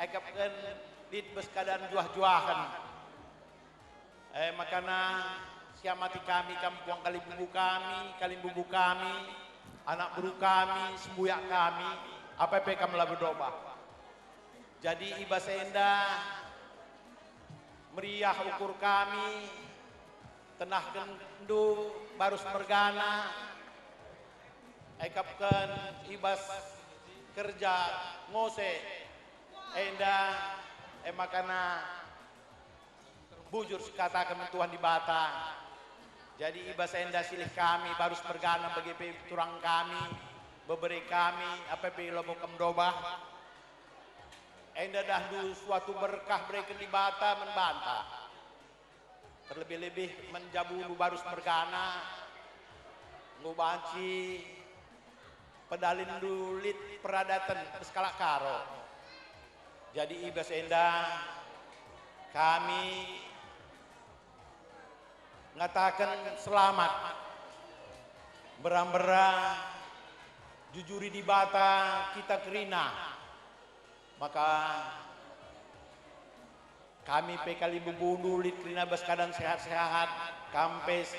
ekapkan dit beskadan juah-juahan. Makana siamati kami kampung kalimbubu kami, anak buru kami, sembuyak kami, apa kami lah berdoa. Jadi iba senda meriah ukur kami, tenah gendu barus mergana, ekapkan ibas kerja ngose, enda makana bujur katakan Tuhan di bata. Jadi ibas enda silih kami barus mergana bagi turang kami, beberi kami apa lobokam dobah. Enda dahdu suatu berkah mereka di bata membantah. Terlebih-lebih menjabulu barus mergana, ngubanci pedalin dulit peradatan skala karo. Jadi ibas enda kami ngatakan selamat berang-berang jujuri di bata kita kerina. Maka kami pekali bubundu lit kerina baskadang sehat-sehat kampes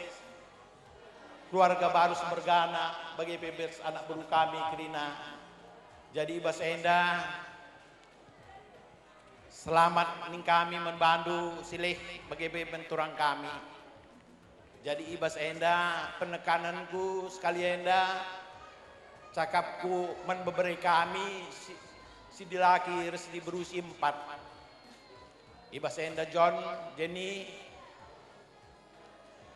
keluarga baru semergana bagi pebers anak buru kami kerina. Jadi ibas enda selamat ning kami membantu silih bagi benturang kami. Jadi ibas enda penekananku sekali enda cakapku memberi kami si dilaki resdi berusia 4. Ibas enda John Jenny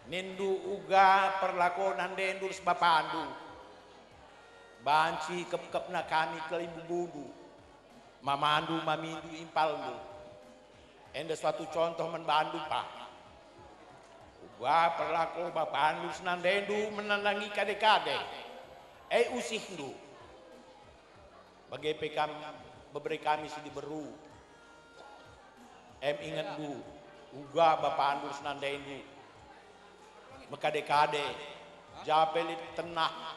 nindu uga perlakonan dendur sebapandu banci kep-kepna kami kelimbu budu mamandu mamindu impaldu enda suatu contoh membantu pak uga perlako bapandu senandendu menandangi kade-kade usihdu bagai pekam beberi kami si diberu ingat bu uga bapandu senandendu bekade-kade japelit tenah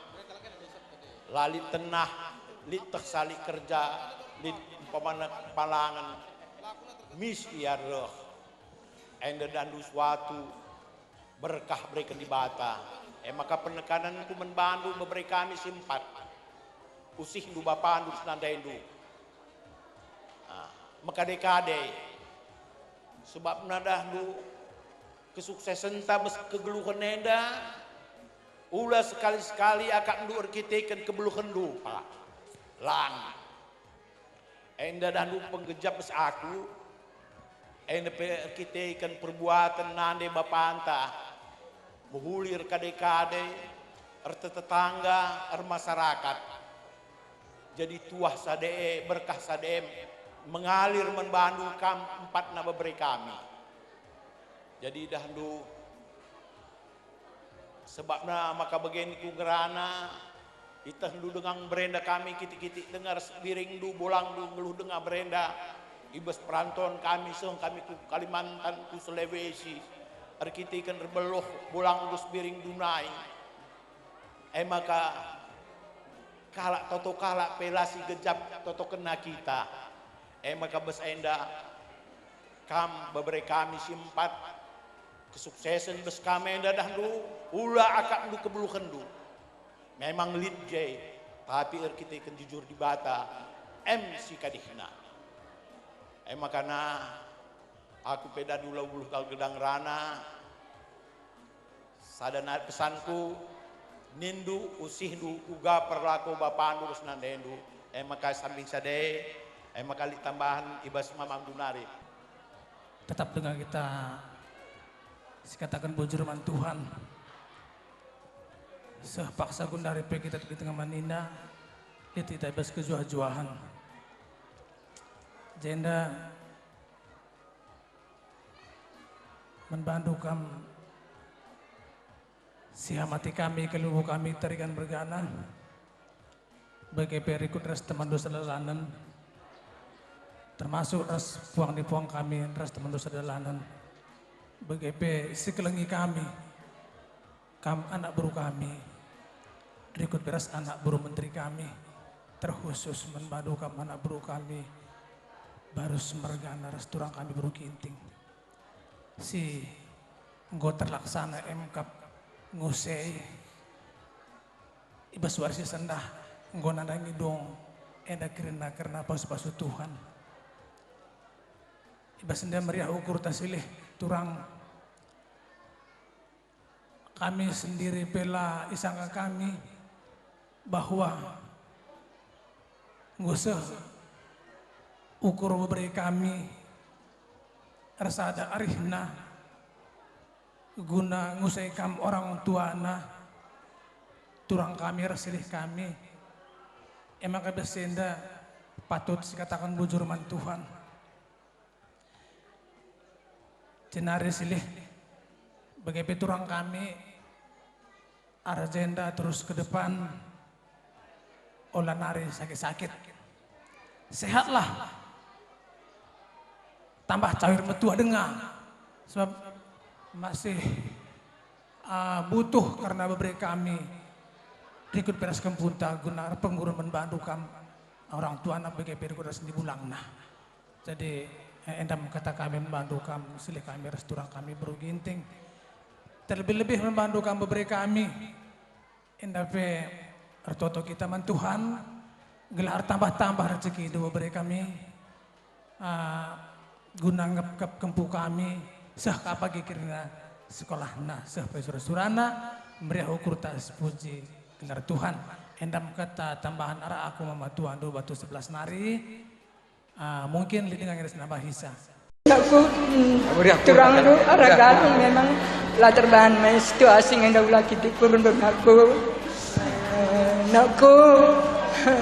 lalit tenah lit tersali kerja lit pemanak palangan misyarah enda dandu suatu berkah mereka di bata maka penekananku membantu memberi kami simpat usih du bapandu senandendu mekade-kade sebab nadahdu kesuksesan tabes kegeluhan enda ulah sekali-sekali akan du arkiteken kebeluhan du pak lang enda dahdu penggejap bes aku enda arkiteken perbuatan nande bapanta menghulir kade-kade tetangga masyarakat jadi tuah sade berkah sade mengalir membantu kam 4 na beberi kami. Jadi dahdu sebabna maka begini ku gerana itah du dengan berenda kami kiti-kiti dengar biring du bolang du ngeluh dengar berenda ibas peranton kami song kami ku Kalimantan ku Sulawesi arkitikan rebeloh bolang du biring dunai maka kalak toto kalak pelasi gejap toto kena kita maka bes enda kam beberi kami simpat kesuksesan bes kami enda dahdu ulah akak du kebeluhan du memang lead jay tapi kita kan jujur di bata MC kadihna makana aku peda dulu buluh kal gedang rana sadana pesanku nindu usih du uga perlaku bapandu senandendu maka samping sade maka tambahan ibas mamang dunari tetap dengan kita dikatakan bujurman Tuhan sepaksa gundari pe kita di tengah manina itu kita ibas kejuah-juahan jenda membantu kam sihamati kami kelubu kami tarikan bergana bagi perikut res teman dosa lelanan termasuk res puang di puang kami res teman dosa lelanan bagi sekelengi kami kam anak buru kami berikut beras anak buru menteri kami terkhusus membantu kam anak buru kami baru semergana restoran kami baru kinting. Si nggo terlaksana MKAP ngusei ibas warsi sendah nggo nandangi dong enda karena pasu-pasu Tuhan. Ibas sendah meriah ukur tasilih turang kami sendiri pela isangka kami bahwa ngusah ukur beri kami rasa ada arihna guna ngusai kam orang tuana turang kami rasilih kami emang kebesenda patut dikatakan bujur man Tuhan cenari silih bagaimana turang kami arjenda terus ke depan olah nari sakit-sakit sehatlah tambah cawir metua dengar sebab masih butuh karena beberapa kami ikut peras kempunta guna penggurun membantu orang tua anak BGP kuda sendiri bulang nah jadi endam kata kami membantu kami silih kami restoran kami beruginting terlebih-lebih membantu kami beberapa kami endape ertoto kita man Tuhan gelar tambah-tambah rezeki itu beberapa kami guna ngep kempu kami sah kapagi kirina sekolah nah sah pesurana meriah ukur tas puji gelar Tuhan endam kata tambahan arah aku mama Tuhan do batu 11 nari mungkin dengan iris nambah hisa aku turang lu aragan memang latar bahan situasi yang daulah kita kurun berlaku nakku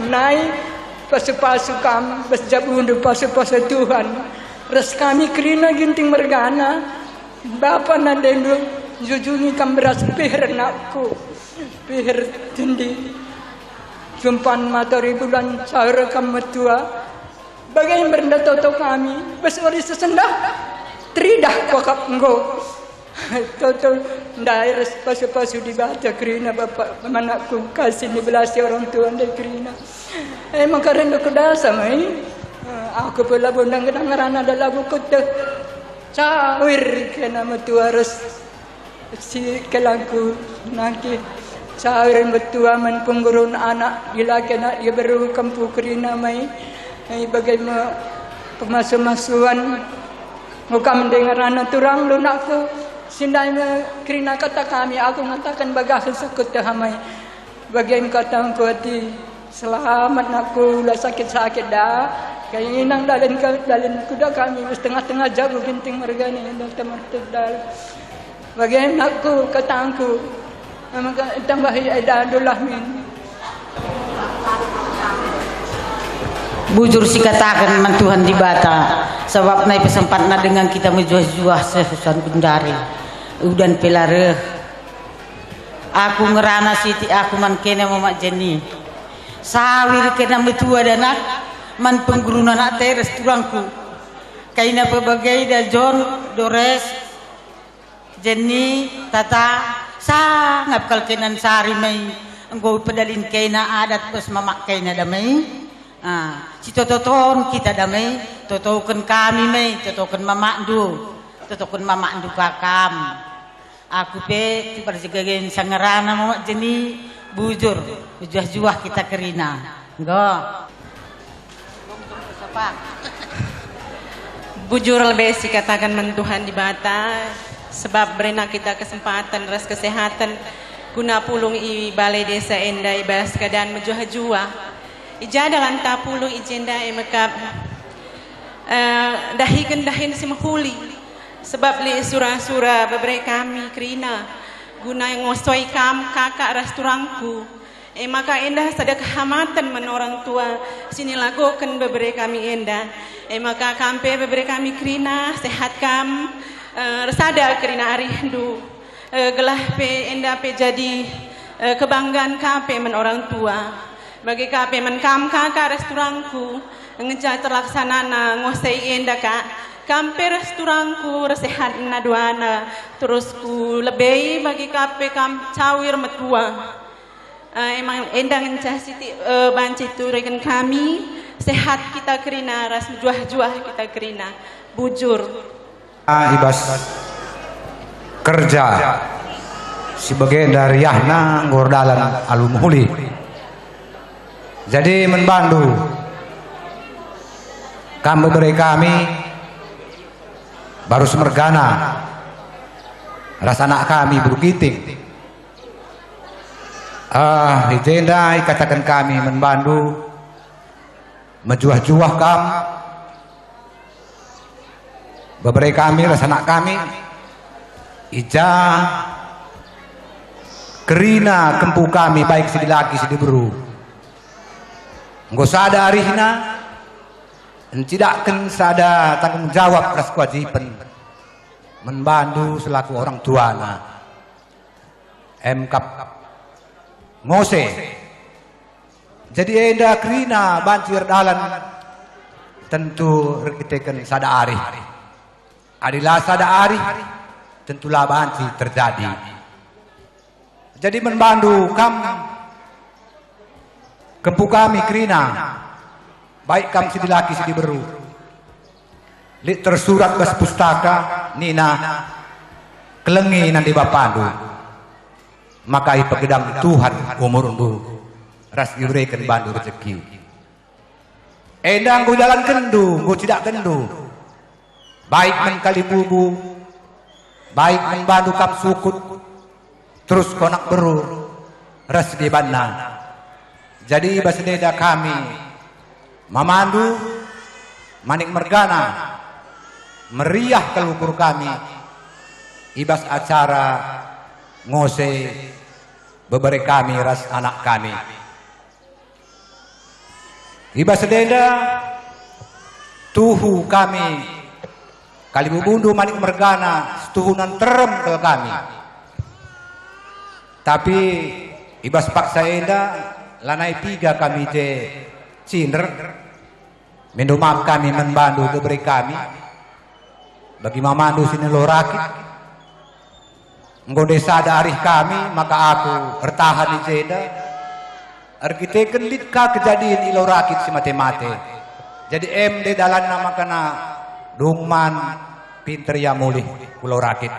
naik pasu-pasu kam berjabu untuk pasu-pasu Tuhan res kami kerina ginting mergana bapa nandendu jujungi kam beras pihir nakku pihir tindi jumpan materi bulan cara kam tua bagaimana benda toto kami besori sesendah tridah kokap enggo toto ndair pasu-pasu dibaca kerina bapak manakku kasih dibelasi orang tua ndai kerina emang karena kedasa mai aku pula bundang kedengaran ada lagu kutu cawir kena metua res si kelangku nanti cawir metua men penggurun anak gila kena dia baru kampu kerina mai bagaimana pemasukan ngukam mendengar anak turang lunakku sindai kerina kata kami aku mengatakan bagah sekut hamai bagaimana kata aku hati selamat nakku lah sakit-sakit dah keinginan dalin kuda kami setengah-tengah jago ginting mergani dan teman-teman dal bagaimana aku kata aku tambahi aidadullah min bujur si katakan man Tuhan di bata sebab naik pesempatna dengan kita menjuah-juah sesuatu bendari udan pelare aku ngerana siti aku man kena mamak Jenny sawir kena metua danak man pengguruna nak teres turangku kaina pebagai da John Dores Jenny tata sangap kal kenan sari mai engko pedalin kaina adat pos mamak kaina damai si tototon kita damai totokan kami mai totokan mamak ndu totokan mamak ndu kakam aku pe perjagain sangarana mamak Jenny bujur juah-juah kita kerina enggak bujur lebih si katakan mentuhan di bata sebab berena kita kesempatan ras kesehatan guna pulung i balai desa enda ibaras keadaan menjuah-juah ija dalam tapulung ijenda emakap dahin si mahuli sebab li surah-surah beberapa kami kerina guna yang ngosoi kam kakak restoranku maka endah sadar kehamatan men orang tua sini lagokan beberapa kami endah maka kampe beberapa kami kerina sehat kam resada kerina ari hindu gelah pe endah pe jadi kebanggaan kampe men orang tua bagi kape men kam kakak restoranku ngejak terlaksanana ngosei endah kak kampe restoranku resehat naduana terus ku lebih bagi kape kam cawir metua emang endang ngejak siti banci tu rekan kami sehat kita kerina, ras juah-juah kita kerina, bujur. Ibas kerja sebagai dari Yahna Ngordalan Alumuhuli. Jadi membantu kami kami baru semergana rasa anak kami bergiting. Ditenda katakan kami membantu menjuah-juah kami beberapa kami rasa anak kami ija kerina kempu kami baik sidi laki sidi beru nggak sada arihna tidak ken sada tanggung jawab atas kewajiban membantu selaku orang tuana MKap ngose jadi enda kerina banjir dalan tentu rekitekan sada arih adilah sada arih tentulah banci terjadi. Jadi membantu kempu kami kerina baik kami sidi laki sidi beru tersurat bas pustaka nina kelengi nanti bapandu makai pegedam Tuhan umur undu ras diberikan bandu rezeki endang ku jalan kendu ku tidak kendu baik menkali bubu baik membantu kam sukut terus konak beru ras di bana jadi baseneda kami memandu manik mergana meriah kelukur kami ibas acara ngose beberapa kami ras anak kami ibas sedenda tuhu kami kali bubundu manik mergana setuhunan terem ke kami tapi ibas paksa enda lanai 3 kami je cinder mendumam kami membantu diberi kami bagi mamandu sini lorakit nggak desa ada arih kami maka aku bertahan di jeda arkiteken litka kejadian ilorakit si mate-mate jadi MD dalan nama kena dungman pinter ya mulih pulau rakit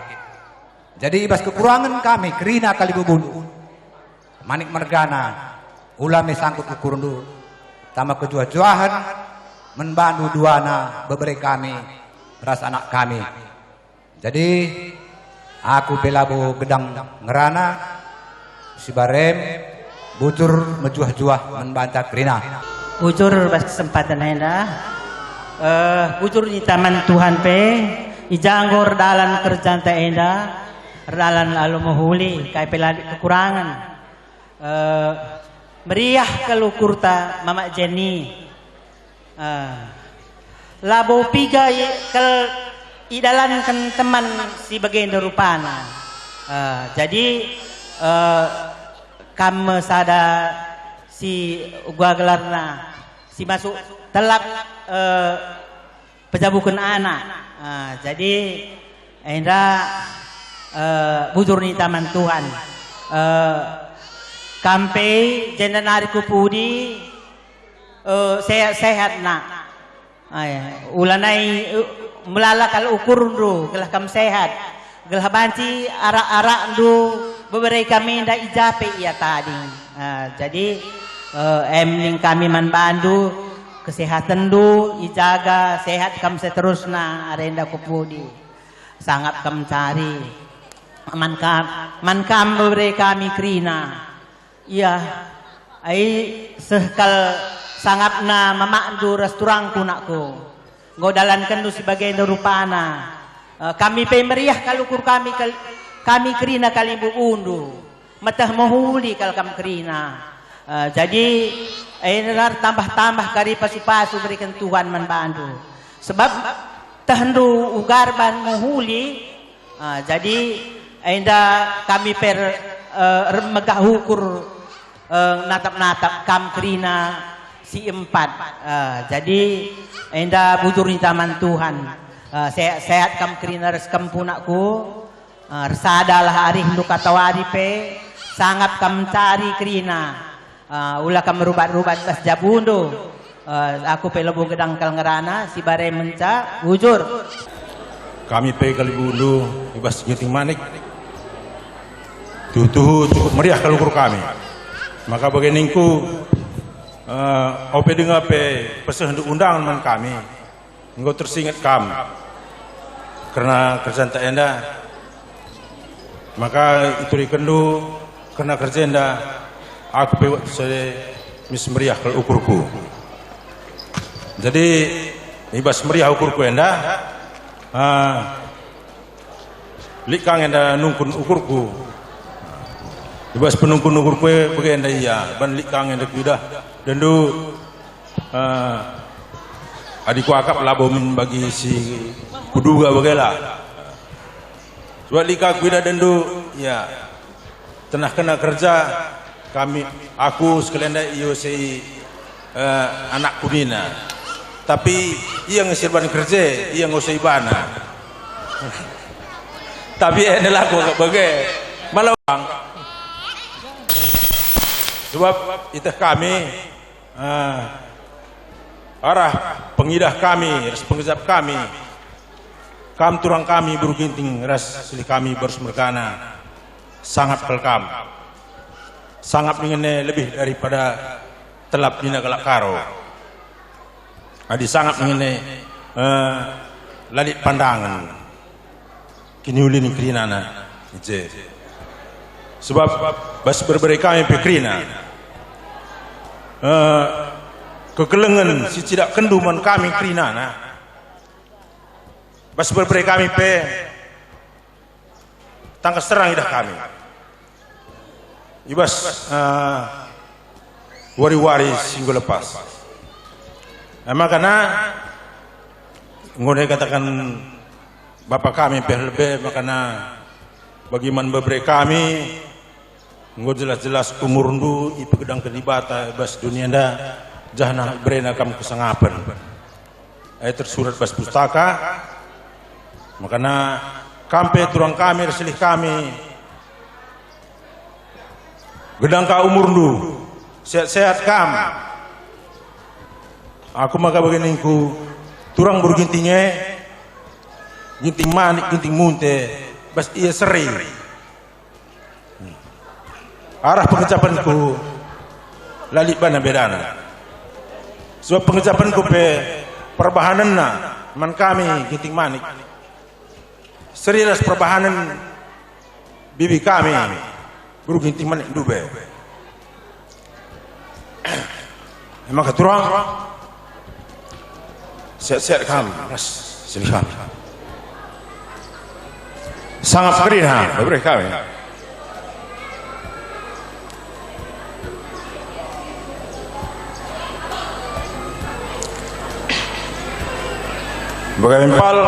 jadi ibas kekurangan kami kerina kali bubundu manik mergana ulame sangkut ukurundu tambah kejuah-juahan membantu duana beberapa kami ras anak kami jadi aku pelabu gedang ngerana si barem bujur menjuah-juah membantah kerina bujur pas kesempatan hendak bujur di taman Tuhan pe ijanggor dalan kerjaan ta enda dalan lalu mahuli kai peladi kekurangan meriah kelukurta mama Jenny labo piga kel idalan kan teman si bagian rupana jadi kamu sada si gua gelarna si masuk telap pejabukan anak jadi enda bujur ni taman Tuhan kampe jenenari kupudi sehat nak ulanai melalakal ukur ndu gelah kam sehat gelah banci arak-arak ndu beberapa kami nda ijape iya tadi jadi emning kami manbandu kesehatan ndu ijaga sehat kam seterusna arenda kupudi sangat kam cari man kam beberapa kami krina iya ai sekal sangapna mamakdu restoran kunakku ngodalan kendu sebagai rupana kami pe meriah kalukur kami kerina kali undu matah mahuli kal kam kerina jadi enar tambah-tambah kari pasu-pasu berikan Tuhan manbandu sebab tahendu ugarban mahuli jadi enda kami per megah hukur natap-natap kam kerina si 4 jadi enda bujur di taman Tuhan sehat kam kerina res kampunakku resadalah hari hendu katawari pe sangat kam cari kerina ulah kam rubat-rubat tas jabundo Aku pelebo gedang kalngerana si bare menca bujur. Kami pe kali bulu ibas ngiting manik. Tuh cukup meriah kalau ukur kami. Maka baginingku ope dengar pe pesan undangan man kami. Engkau tersingat kam. Karena kerjaan tak enda. Maka itu dikendu karena kerja enda aku pe waktu saya mis meriah kalau ukurku. Jadi ibas meriah ukurku enda. Likang enda nungkun ukurku. Ibas penungkun ukurku bagi enda iya. Ban likang enda kuda. Dan du adikku akap labo bagi si kuduga bagailah. Sebab likang kuda dan du ya tenah kena kerja kami aku sekalian dah iyo si anak kunina. Tapi ia ngesirban kerja, ia ngusai bana. Tapi adalah aku bagai malah bang. Sebab itu kami arah pengidah kami, ras pengejap kami, kam turang kami beruginting ras silih kami bersemergana sangat pelkam, sangat mengenai lebih daripada telap bina galak karo. Adi sangat mengenai lalit pandangan kini ulin kerinana je. Sebab bas berberi kami pekrina kekelengan si tidak kenduman kami kerinana bas berberi kami pe tangkas terang idah kami ibas wari-wari singgo lepas. Makanya ngone katakan bapak kami PLB makanya bagaimana beberapa kami nggo jelas-jelas umur ndu ipe gedang kedibata bas dunia nda jahna brena kam kesangapan tersurat bas pustaka makanya kampe turang kami resilih kami gedang ka umur ndu sehat-sehat kam. Aku maka baginingku turang bergintingnya ginting manik ginting munte bas iya seri arah pengecapanku lali bana bedana sebab pengecapanku pe perbahanan na man kami ginting manik seri ras perbahanan bibi kami guru ginting manik dube maka turang sehat-sehat kami, ras silih kami. Sangat kerinah, berberi kami. Bagaimana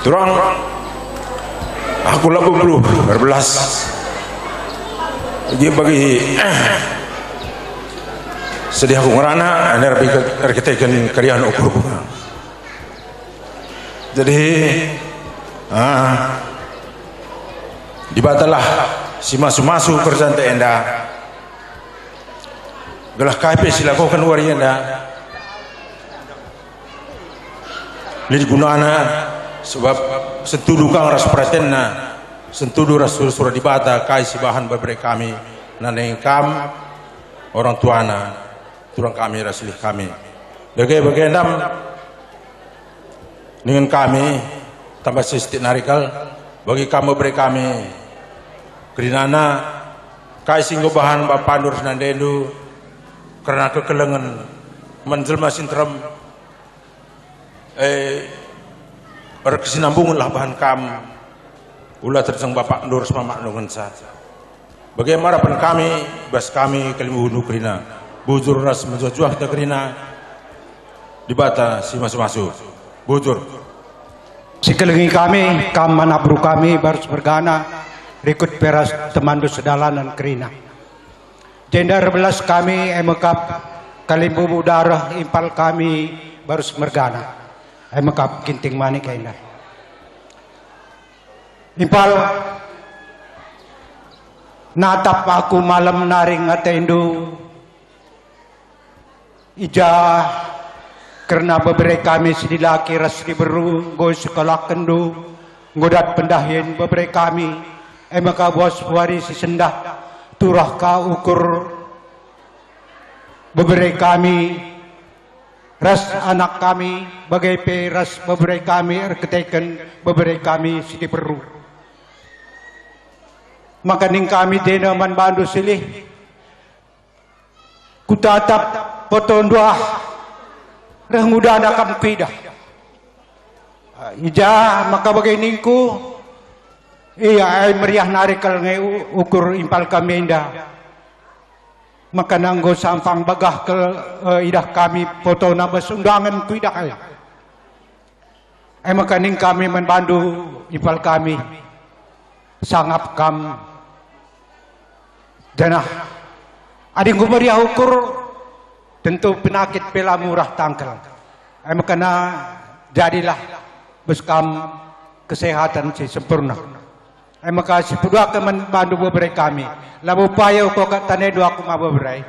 turang aku lagu bulu berbelas. Jadi bagi sedih aku ngerana ada kita ikan karyan ukur. Jadi dibatalah si masu-masu kerjaan enda gelah KP silakokan wari enda lid gunana sebab sentudu kang ras pratenna sentudu rasul surah dibata kai si bahan beberapa kami naneng kam orang tuana turang kami rasulih kami bagai enam dengan kami tambah sistik narikal bagi kamu beri kami kerinana kai singgo bahan bapak nur nandendu karena kekelengan menjelma sintram berkesinambungan lah bahan kam ulah terseng bapak nur sama nungan saja bagaimana pun kami bas kami kalimu kerina bujur ras menjuah kita kerina dibata si masuk bujur Sekelingi kami, kam manabru kami baru bergana, rikut peras temandu sedalanan kerina. Jendar belas kami emekap kalimbu darah impal kami baru mergana. Emekap kinting manik kena. Impal natap aku malam naring atendu ija karena beberapa kami sedilaki ras diberu go sekolah kendu ngodat pendahin beberapa kami maka bos wari sendah turah ka ukur beberapa kami ras anak kami bagai ras beberapa kami erketeken beberapa kami diberu maka ning kami dena man bandu silih kutatap poton doa muda nakam kidah ija maka baginingku iya ay meriah narikal ngay ukur impal kami indah maka nanggo sampang bagah ke idah kami foto nabas undangan kuidah ay maka ning kami membantu impal kami sangap kam danah ading meriah ukur tentu penyakit pela murah tangkel. Makanya jadilah beskam kesehatan si sempurna. Maka si pudua ke membantu beberapa kami. Lalu upaya kau katanya dua aku mau beberai.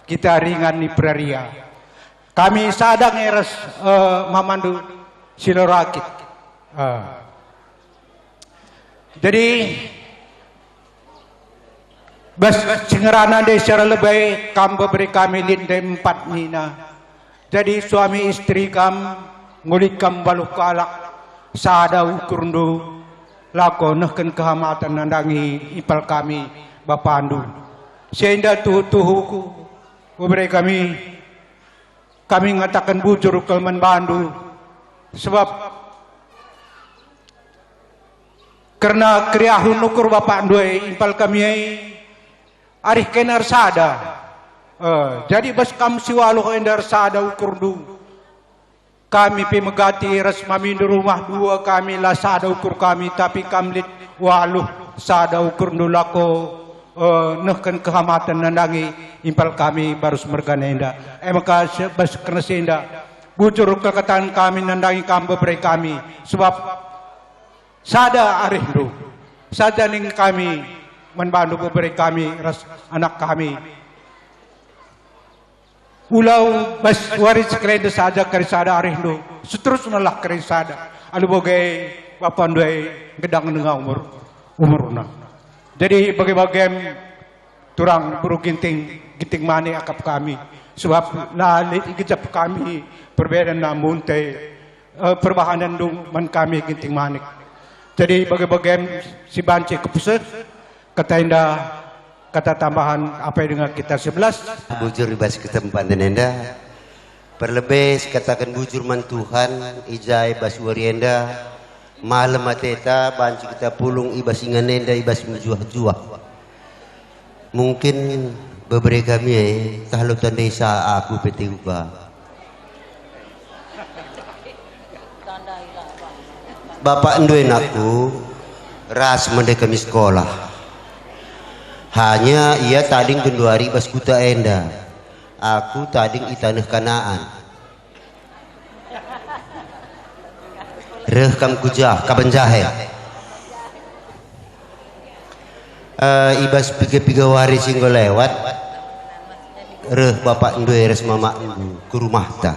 Kita ringan ni praria. Kami sadang eras memandu silorakit. Jadi bas cengerana de secara lebih kam beri kami linde empat nina. Jadi suami istri kam ngulit kam baluk kalak sada ukurundu lako nehken kehamatan nandangi ipal kami bapandu. Sehingga tuhuku beri kami ngatakan bujur kelman bandu sebab karena kriahun ukur bapak dua ipal kami arih kenar sada. Jadi bas kam siwalu endar sada ukur du. Kami pemegati ras mamindu rumah dua kami lah sada ukur kami tapi kamlit waluh sada ukur du lako nehken kehamatan nandangi impal kami baru semergana indah. Maka bas kena senda bujur kekatan kami nandangi kambe beri kami sebab sada arih du. Sada ning kami membantu beberapa kami ras anak kami ulau bas waris krede saja kerisada arindu seterusnya lah kerisada alu bagai papan dua gedang dengan umurna jadi bagi-bagi turang buru ginting mani akap kami sebab lalit gejap kami perbedaan namun perbahanan dung man kami ginting manik jadi bagi-bagi si banci kepusat kata indah kata tambahan apa yang dengan kita 11 bujur ibas kesempatan enda perlebih katakan bujur man Tuhan ijai bas warienda malam mateta banci kita pulung ibas ingan enda ibas menjuah-juah mungkin beberapa kami tahalutan desa aku peti ubah bapak nduin aku ras mendek kami sekolah hanya ia tading genduari bas kuta enda aku tading itanah Kanaan reh kam kujah kaban jahe ibas piga-piga wari singgo lewat reh bapak ndu res mama ndu ke rumah ta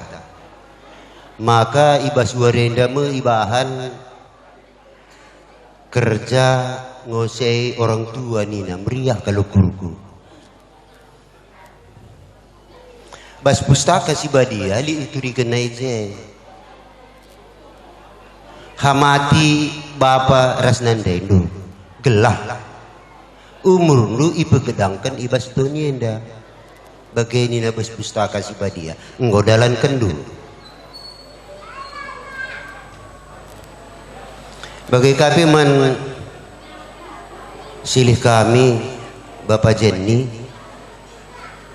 maka ibas warenda me ibahan kerja ngosei orang tua nina meriah kalau kuruku bas pustaka si badia li itu dikenai je hamati bapa rasnandendo gelah umur lu ipegedangkan ibas tonyenda bagai nina bas pustaka si badia nggodalan kendu bagai kapi man silih kami Bapak Jenny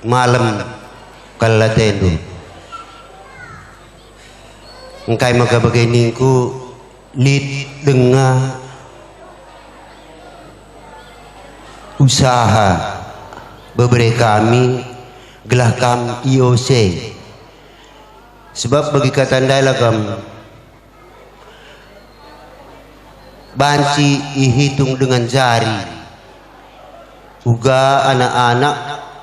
malam kalatendu engkai maka baginingku lid dengar usaha beberapa kami gelah kam IOC sebab bagi kata dalam banci ihitung dengan jari uga anak-anak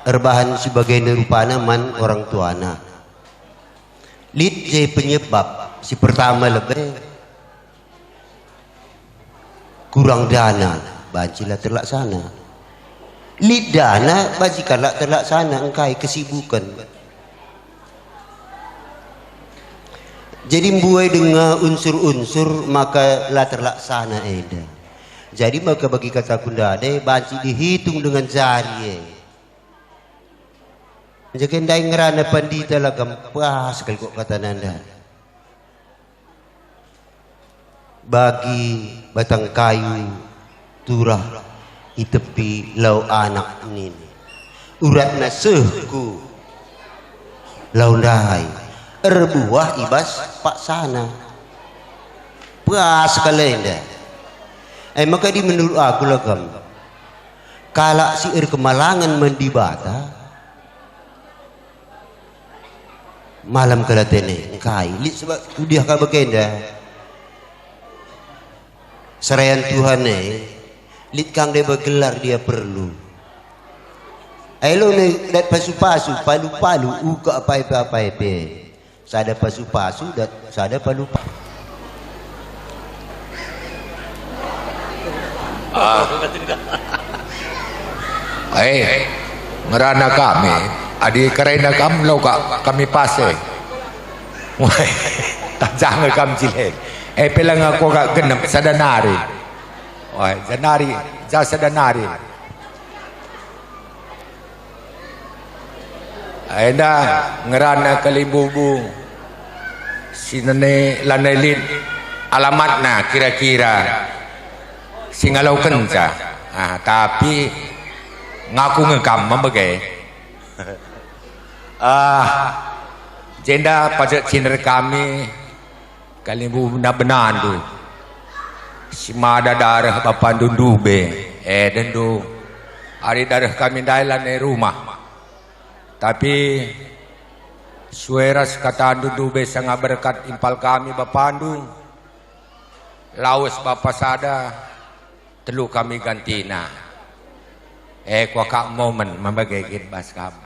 erbahan sebagai nerupana man orang tuana. Lid je penyebab si pertama lebih kurang dana bajilah terlaksana. Lid dana bajikanlah terlaksana engkai kesibukan. Jadi buai dengan unsur-unsur maka lah terlaksana eda. Jadi maka bagi kata kundade banci dihitung dengan jari. Jadi ndai ngerana pandita lah gampang sekali kok kata nanda. Bagi batang kayu turah di tepi lau anak ini. Uratna sehku lau ndai. Erbuah ibas pak sana pas sekalian dah. Maka di menurut aku lagam kalak si kemalangan mendibata malam kalatene kai li sebab udah ka begenda serayan Tuhan lit kang dia bergelar dia perlu ayo ne dat pasu-pasu palu-palu uka apa-apa sada pasu-pasu dan sada palu-palu. Ngerana kami, adi karena kamu lo kami pase. Wah, jangan kamu cilek. Pelang aku kak genep sadanari. Wah, sadanari, jauh sadanari. Aida ngerana kalibubu sinane lanelin alamatna kira-kira singalau kenca tapi ngaku ngekam membagai jenda pajak ciner kami kalibubu na benandu si mada darah bapandu dube dendu hari darah kami dailan rumah. Tapi sueras kata dudube sangat berkat impal kami bapandu laus bapa sada telu kami gantina kuakak momen membagaikin bas kami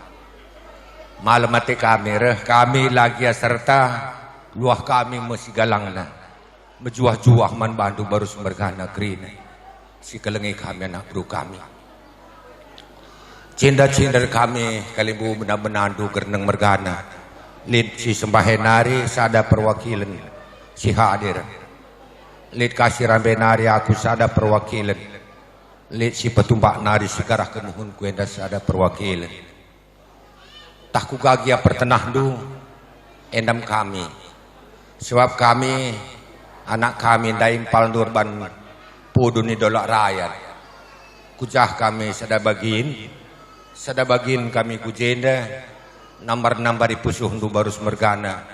malam mati kami reh kami lagi serta luah kami mesti galangna menjuah-juah man bandu baru sumbergana krina si kelengi kami anak bro kami cinda-cinda kami kalibu benar-benar gerneng mergana lid si sembahenari sada perwakilan si hadir lid kasih rambenari aku sada perwakilan lid si petumbak nari si garah kenuhun kuenda sada perwakilan tak kugagia pertenah du endam kami sebab kami anak kami daimpal durban puduni dolak rakyat kujah kami sada bagin kami kujenda nambar-nambar di pusuhundu baru semergana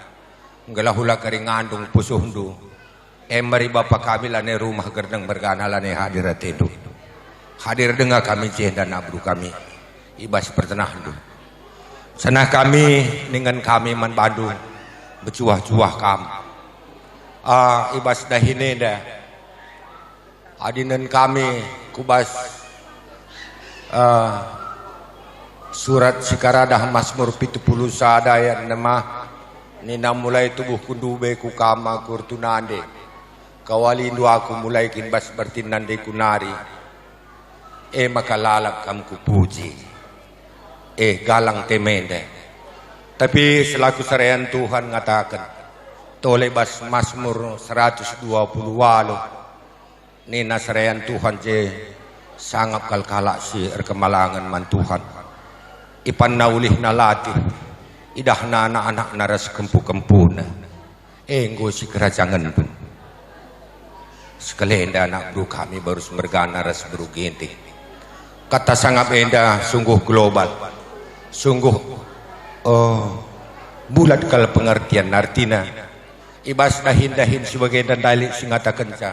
ngelahula kari ngandung pusuhundu mari bapak kami lane rumah gerdeng mergana lane hadir atendu hadir dengar kami jenda nabru kami ibas pertenahdu sana kami dengan kami man Bandung berjuah-juah kam ibas dahine dah adinan kami kubas surat sikaradah Mazmur 70 sadaya nama nina mulai tubuh kundube ku kama kurtunande kawalindu aku mulai kinbas bertinande kunari maka lalap kam ku puji galang temende tapi selaku serayan Tuhan ngatakan toleh bas Mazmur 120 walu nina serayan Tuhan je sangap kalkalak si kemalangan man Tuhan ipan naulih nalati idah na anak-anak naras kempu-kempuna enggo si kerajangan pun sekali enda anak bro kami baru semergana ras bro ginting kata sangat enda sungguh global sungguh bulat kal pengertian artina ibas dahin-dahin sebagai dan dalik singata kenca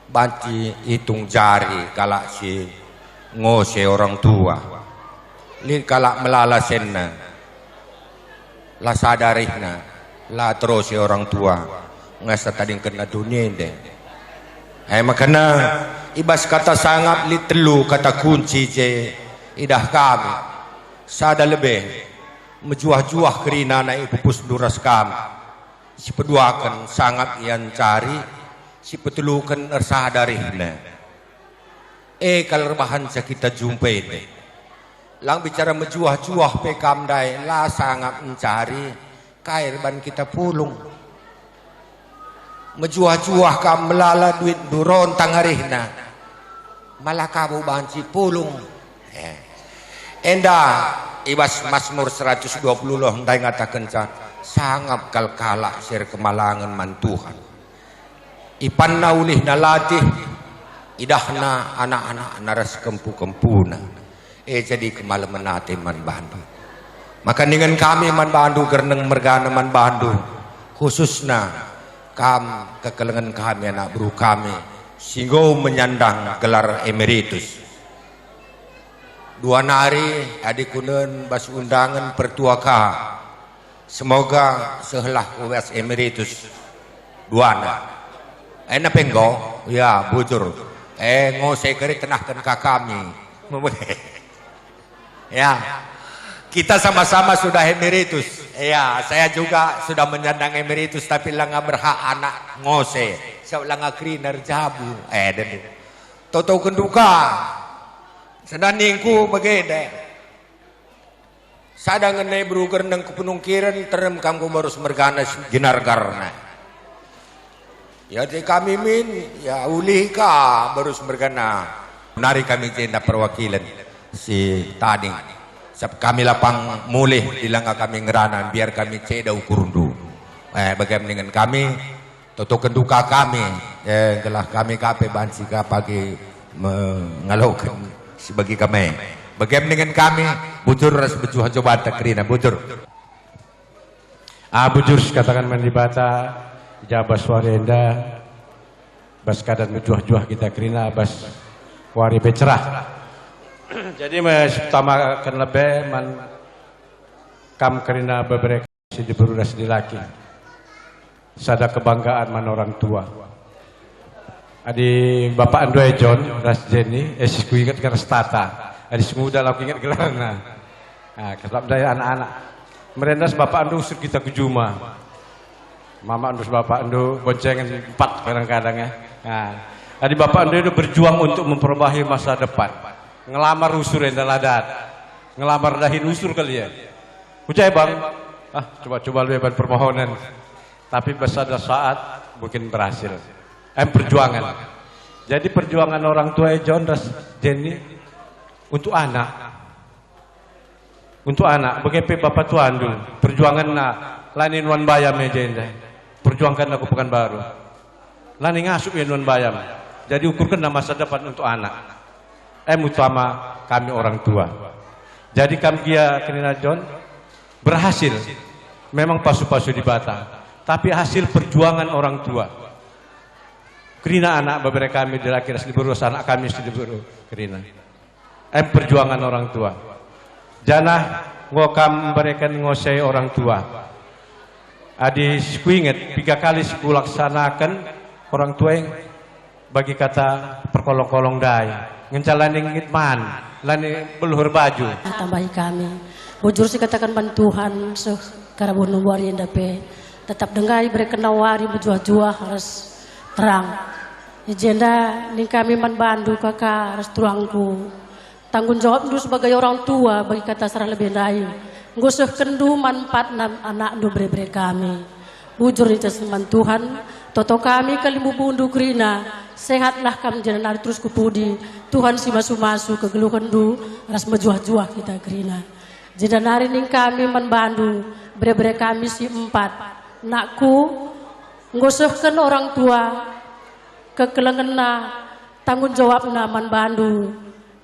banci hitung jari kalak si ngose orang tua li kalak melala senna la sadarihna la terus orang tua ngasa tadi kena dunia deh makanya ibas kata sangat li telu kata kunci je idah kami sada lebih mejuah-juah kerina naik pupus duras kam si peduakan sangat yang cari si petulukan ersah darihna kalau rebahan kita jumpai deh lang bicara mejuah-juah pekam dai lah sangat mencari kair ban kita pulung mejuah-juah kam melala duit duron tangarihna malah kamu banci pulung enda ibas Mazmur 120 loh ndai ngatakan sangat kalkala sir kemalangan mantuhan ipan naulih nalatih idahna anak-anak naras kempu-kempuna jadi kemalaman nate man bandu maka dengan kami man bandu gerneng mergana man bandu khususna kam kekelengan kami anak buru kami singgo menyandang gelar emeritus dua nari adik kunen bas undangan pertuaka semoga sehelah uas emeritus duana enak penggo ya bujur ngose keri tenahkan ke kami ya kita sama-sama sudah emeritus ya saya juga sudah menyandang emeritus tapi langa berhak anak ngose langa kriner jabu dan toto kenduka sedaningku begede sadang ngenai beruger neng kepenungkiran terem kamu harus merganas ginargarna ya di kami min ya ulika baru mergana menari kami jenda perwakilan si tading sab kami lapang mulih dilangga kami ngeranan biar kami ceda ukurundu bagaimana dengan kami toto kenduka kami gelah kami kape bansika pagi mengalaukan sebagai kami bagaimana dengan kami bujur ras bejuh coba takrina bujur bujur katakan mandibata jabas warenda bas kadan bejuah-juah kita kerina bas wari becerah jadi pertama kan lebih man kam kerina beberapa si diberudas di laki sada kebanggaan man orang tua adi bapak Andoe John ras Jenny ku ingat ke Restata adi semuda laku ingat gelarna ketap daya anak-anak merendas bapak Ando usir kita ke Juma mama Ando bapak Ando boncengan 4 kadang-kadang ya adi bapak Ando itu berjuang untuk memperbaiki masa depan ngelamar usur yang daladat ngelamar dahin usur kali ya ucai bang coba-coba lebih permohonan tapi pada saat mungkin berhasil perjuangan jadi perjuangan orang tua John ras Jenny untuk anak bagaimana bapak tuan dulu perjuangan lanin wan bayam jenda perjuangkan aku Pekanbaru lanin ngasup ya wan bayam jadi ukurkan masa depan untuk anak utama kami orang tua jadi kami dia Kerina John berhasil memang pasu-pasu di Batam tapi hasil perjuangan orang tua Kerina anak beberapa kami di laki asli berus anak kami asli beru Kerina perjuangan orang tua janah ngokam memberikan ngosei orang tua adi ku ingat 3 kali ku laksanakan orang tua yang bagi kata perkolong-kolong dai ngencalani ngitman lani beluhur baju tambahi kami bujur sih katakan bantuhan sekarang bunuh wari dape tetap dengar berikan wari berjuah-juah harus terang jenda ning kami man bandu kakak harus turangku tanggung jawab dulu sebagai orang tua bagi kata serah lebih lain ngusah kendu manfaat anak du bre kami bujur itu seman Tuhan toto kami kalimu bundu Krina sehatlah kami jalan terus kupudi Tuhan si masu-masu kegeluhan du ras mejuah-juah kita Krina jadi nari ning kami membandu bre kami si 4 nakku ngusahkan orang tua kekelengena tanggung jawab naman bandu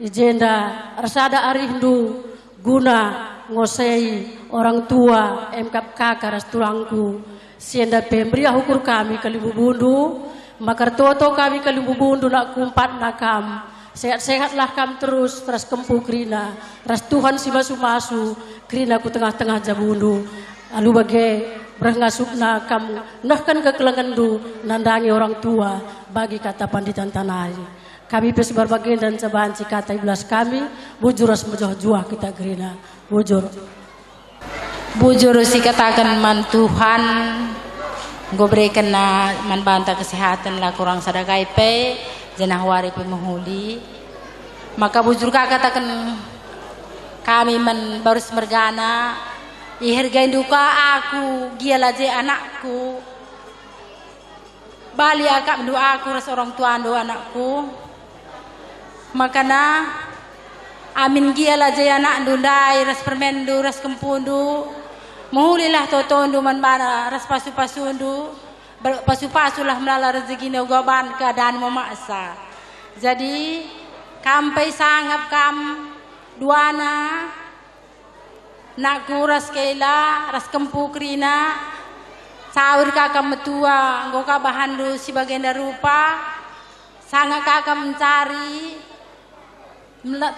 ijenda rasada arindu guna ngosei orang tua MKP kakak ras tulangku sienda pemberi hukur kami kalimu bundu makar toto kami kalimu bundu nak kumpat nakam sehat-sehatlah kam terus kempu Krina ras Tuhan si masu-masu Krina ku tengah-tengah jabundu lalu bagai berngasupna kam nahkan kekelengan du nandangi orang tua bagi kata panditan tanari kami pesibar bagian dan cobaan kata 11 kami bujuras mejuah-juah kita Krina Bujur si katakan man Tuhan gue berikan na man banta kesehatan lah kurang sadakai pe jenah wari pe menghuli maka bujur katakan kami man baru semergana ihargain duka aku giala je anakku bali akak mendoa aku ras orang tua ando anakku makana amin giala je anak ndundai ras permendu ras kempundu muhulilah totondu man bana ras pasu-pasundu pasu-pasulah melala rezeki goban keadaan memaksa jadi kampai sanggap kam duana nakku ras keila ras kempu krina sahur kakak metua ngoka bahandu sebagai rupa sangat kakak mencari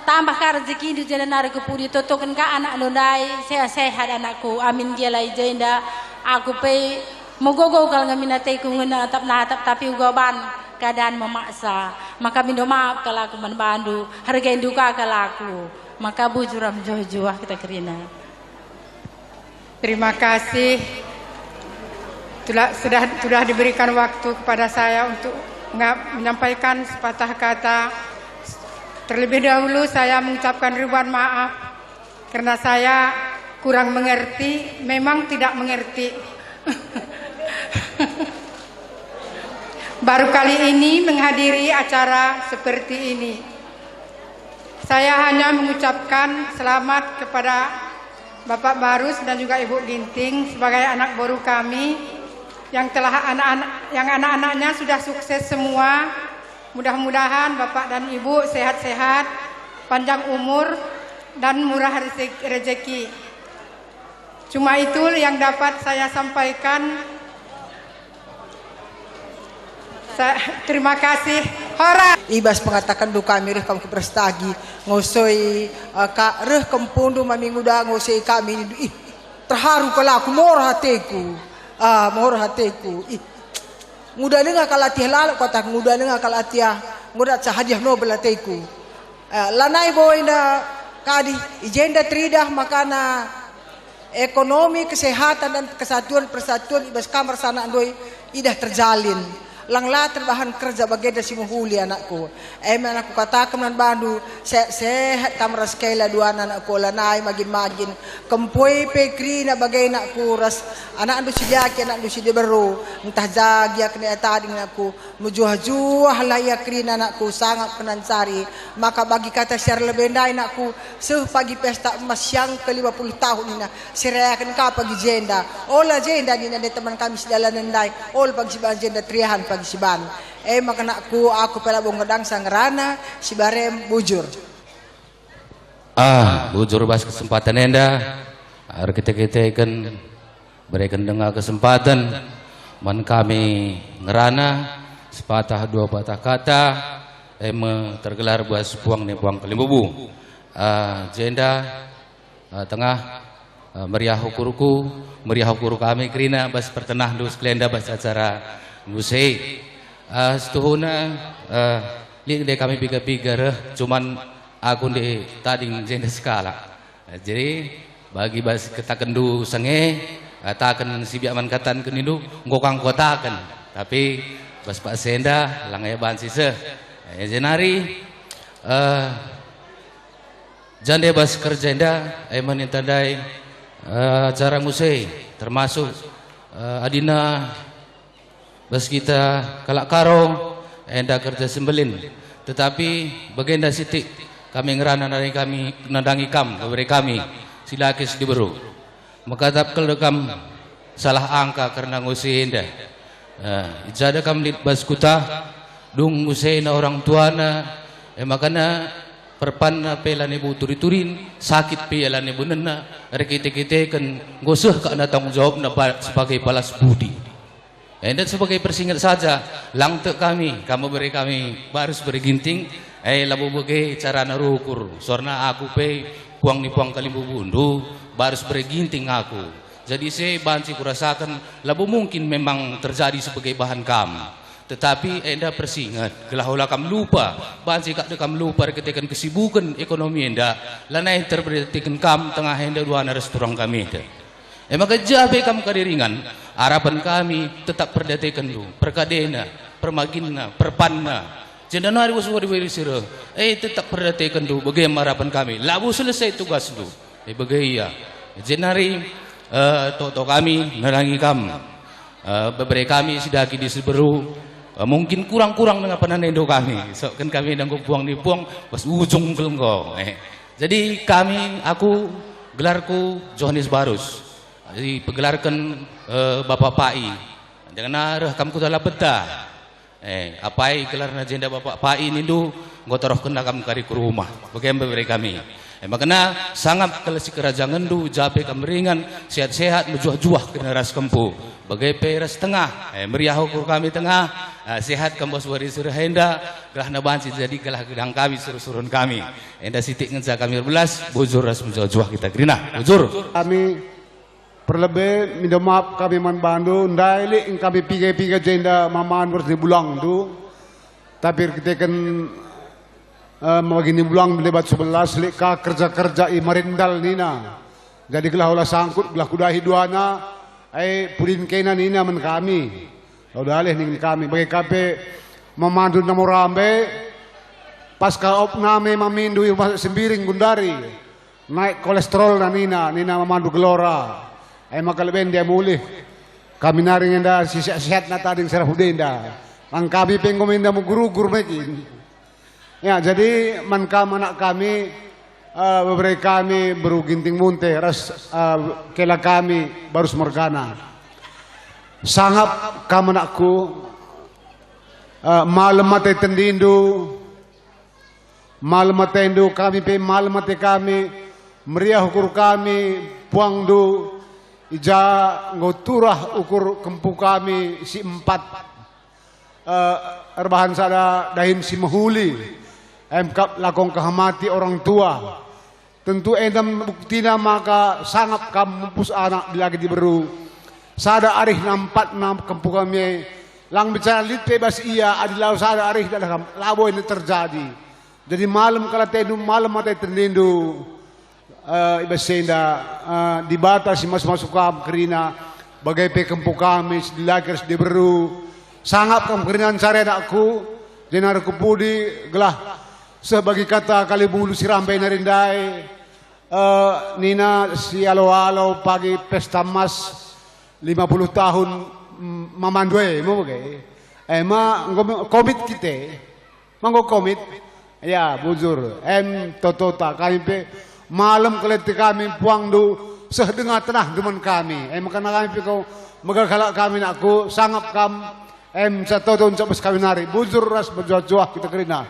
tambah ka rezeki di jalan nari kepudi totokan ka anak londai sehat anakku amin dia lai jenda aku pe mogogo kal ngaminate ku ngena natap tapi ugaban keadaan memaksa maka minta maaf kalau aku membantu hargain duka kalau aku maka bujuram jauh-jauh kita kerina. Terima kasih sudah diberikan waktu kepada saya untuk menyampaikan sepatah kata. Terlebih dahulu saya mengucapkan ribuan maaf karena saya kurang mengerti, memang tidak mengerti. Baru kali ini menghadiri acara seperti ini. Saya hanya mengucapkan selamat kepada Bapak Barus dan juga Ibu Ginting sebagai anak baru kami yang anak-anaknya sudah sukses semua. Mudah-mudahan Bapak dan Ibu sehat-sehat, panjang umur, dan murah rezeki. Cuma itu yang dapat saya sampaikan. Terima kasih. Hora. Ibas mengatakan duka mirih kamu keprestagi ngosoi ka reh kempundu mami nguda ngosoi kami terharu kalau aku mohor hatiku muda dengar kalau tiah lalu kotak muda dengar kalau tiah muda sahadiah nobel hatiku lanai boina kadi ijenda tridah makana ekonomi kesehatan dan kesatuan persatuan ibas kamar sana andoi idah terjalin langlah terbahan kerja bageda si muhuli anakku anakku katakan nan bandu sehat kamar sekela dua anakku lanai magin kempoi pekri na bagay anakku ras anak andu si jaki anak andu si deberu entah jagi kena tadi anakku mujuh-juh lah ya kri anakku sangat penansari maka bagi kata share lebih anakku pagi pesta emas yang ke-50 tahun ini sirayakan ka pagi jenda ola jenda ni nade teman kami sedalan nendai ol pagi si jenda triahan pagi si ban maka aku pelabong gedang sangrana si barem bujur bujur bas kesempatan enda kita kan berikan dengar kesempatan man kami ngerana sepatah dua patah kata tergelar buat puang nih puang kelimbubu jenda tengah meriah hukur kami kerina bas pertenah dus kelenda bas acara musik setuhuna lihat deh kami biga-biga cuman aku di tadi jenda skala jadi bagi bas ketakendu senge taken si biaman katan kenindu ngokang kotaken tapi bas pak senda langai ban sise jenari jande bas kerjenda menintandai acara musik termasuk adina bas kita kalak karo enda kerja sembelin tetapi bagenda sitik kami ngerana dari kami nadangi kam beri kami silakis diberu maka tapkel dekam salah angka karena ngusi enda ijada kam lit bas kuta dung ngusi na orang tuana makana perpanna pelan ibu turi-turin sakit pelan ibu nena rekite-kite kan ngosuh ka na tanggung jawab na sebagai balas budi dan sebagai persingkat saja langte kami kamu beri kami baris beri ginting labu bege cara narukur sorna aku pe puang ni puang kalimbu bundu baris beri ginting aku jadi saya banci kurasakan labu mungkin memang terjadi sebagai bahan kam Tetapi enda persingat, gelahula kam lupa, bansi kak dekam lupa ketekan kesibukan ekonomi enda, lanai terberitikan kam tengah enda dua restoran kami enda. Maka jabe kam kadiringan, harapan kami tetap perdatekan lu, perkadena, permaginna, perpanna. Jendanari waswari sira, tetap perdatekan lu, bagaimana harapan kami, labu selesai tugas lu, bagaimana. Jenari, toto kami, narangi kam, beberapa kami sudah di Seberu. Mungkin kurang-kurang dengan penanendo kami. So kan kami nanggung buang di buang pas ujung kelengko. Jadi aku gelarku Johannes Barus. Jadi pegelarkan Bapak Pai. Jangan arah kamu dalam betah. Apai gelar agenda Bapak Pai ini do ngotoroh kena kamu kari ke rumah. Bagaimana mereka kami. Makanya sangat kelesi kerajaan du jabe kameringan sehat-sehat menjuah-juah ke neras kempu. Bagai peras tengah, meriah ukur kami tengah, sehat kembos wari surahenda, gelah nabansi jadi gelah gedang kami suruh-suruhan kami. Enda sitik ngensa kami berbelas, bujur ras menjuah-juah kita gerina, bujur. Kami perlebih minta maaf kami man bandu, ndai ing kami piga-piga jenda mamaan harus dibulang tu, tapi kita kan begini bulang lebat 11 leka kerja-kerja i marindal nina. Jadi gelah olah sangkut gelah kudahi duana pulin kena nina men kami. Udah alih ning kami bagi kape memandu namo rambe pas ka opname mamindu sembiring gundari. Naik kolesterol na nina memandu gelora. Maka lebih dia mulih. Kami naring enda sehat na tading serahudenda. Ang kami pengominda mo guru-guru mekin. Ya, jadi mankam anak kami, beberapa kami baru ginting munte, ras kela kami baru semergana. Sangap kam anakku, malam mate tendindu, malam mate indu kami pe malam mate kami, meriah ukur kami, puangdu, ija ngoturah ukur kempu kami si 4, erbahan sada dahin si mahuli. Lakong kehamati orang tua. Tentu endam buktina maka sangat kamu mumpus anak lagi diberu. Sada arih nampat nam kempu kami. Lang bicara lit bebas iya adilau sada arih dalam labo ini terjadi. Jadi malam kalau tendu malam mata terlindu ibasenda dibatasi masuk kam kerina bagai pe kempu kami lagi harus diberu. Sangat kamu kerinan cari anakku. Jenar kupudi gelah sebagai kata kali bulu si rampai narindai nina si alo-alo pagi pesta mas 50 tahun mamandwe mo bagay komit kita manggo komit ya bujur totota kami pe malam keleti kami puang du sedengah tenah demen kami makana kami pe kau magagalak kami nakku sangap kam sa toton sa kami nari bujur ras berjuah-juah kita kerina.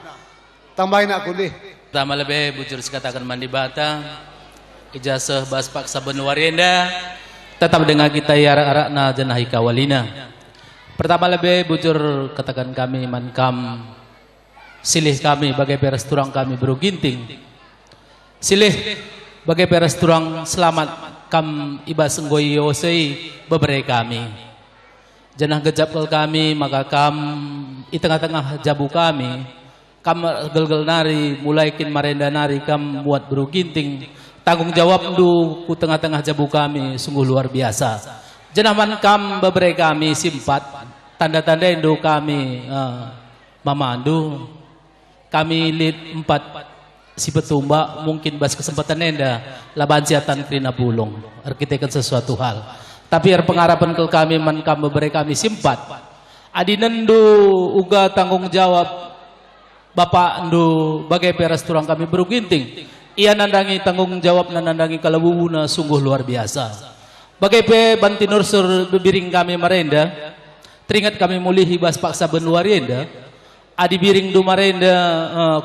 Tambahin aku deh. Pertama lebih bujur sekatakan mandi bata, ijazah bas paksa benuarienda, tetap dengan kita ya arak na jenahi kawalina. Pertama lebih bujur katakan kami mankam, silih kami bagai peras turang kami beru ginting, silih bagai peras turang selamat kam ibas nggoy yosei beberapa kami. Jenah gejap kami maka kam di tengah-tengah jabu kami. Kam gel-gel nari mulai kin marenda nari kam buat beru ginting tanggung jawab du ku tengah-tengah jabu kami sungguh luar biasa. Jenaman kam beberapa kami simpat tanda-tanda indu kami mamandu kami lid 4 si petumba mungkin bas kesempatan enda laban siatan krina pulung arkitekan sesuatu hal tapi pengharapan ke kami man kam beberapa kami simpat adinendu uga tanggung jawab Bapak ndu bagai peras turang kami beru ginting. Ia nandangi tanggung jawab nandangi kalabubuna sungguh luar biasa. Bagai pe bantinur sur biring kami marenda. Teringat kami mulih hibas paksa benuarienda. Adi biring du marenda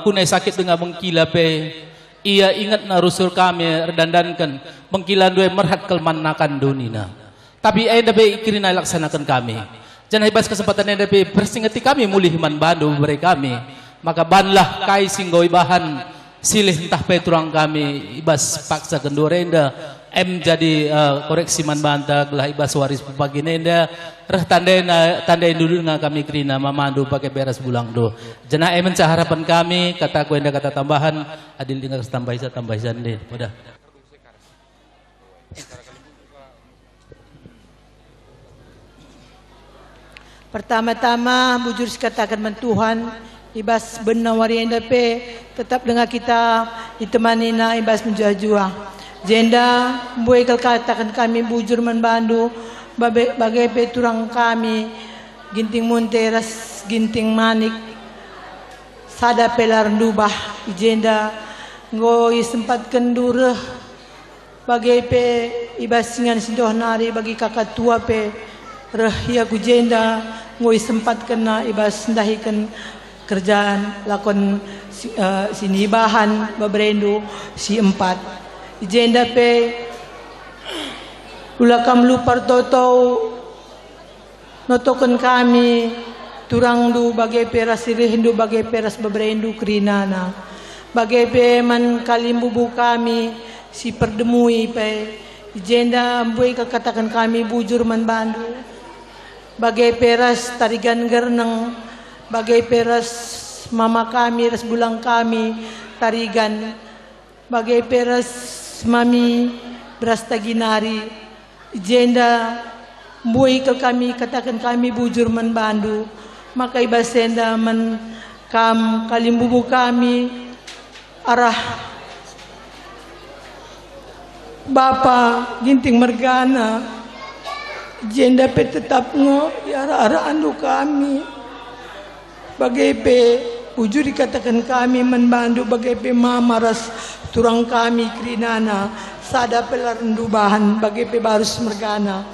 kunai sakit dengan mengkila pe. Ia ingat na rusur kami redandankan mengkilan dua merhat kelmanakan dunina. Tapi enda pe ikirina laksanakan kami. Jangan hibas kesempatan enda pe persingati kami mulih man bandu mereka kami. Maka banlah kai singgoy bahan silih entah peturang kami ibas paksa kendorenda jadi koreksi man banta gelah ibas waris pagi nenda reh tandai dulu dengan kami krina mamandu pakai beres bulang do jena mencah harapan kami kata ku enda kata tambahan adil dengan tambahisan deh udah. Pertama-tama bujur katakan Tuhan ibas benar warienda pe tetap dengan kita ditemani na ibas menjua-jua. Jenda buai katakan kami bujur membantu bagai peturang kami ginting munteras ginting manik sada pelar dubah jenda ngoi sempat kendureh bagai pe ibasingan sindoh nari bagi kakak tua pe reh ya ku jenda ngoi sempat kena ibas ndahikan kerjaan lakon sini bahan babrendu si empat jenda pe ulakam lupar totau notokan kami turang du bagai peras sirihindu bagai peras babrendu krinana bagai pe man kalimbubu kami si perdemui pe jenda buai katakan kami bujur man bandu bagai peras tarigan gerneng bagai peras mama kami ras bulang kami tarigan bagai peras mami beras taginari jenda buai ke kami katakan kami bujur man bandu maka ibasenda man kam kalimbubu kami arah Bapa ginting mergana jenda pe tetap ngo arah andu kami bagai pe bujur dikatakan kami membantu bagai pe mamaras turang kami krinana sada pelarundu bahan bagai pe barus mergana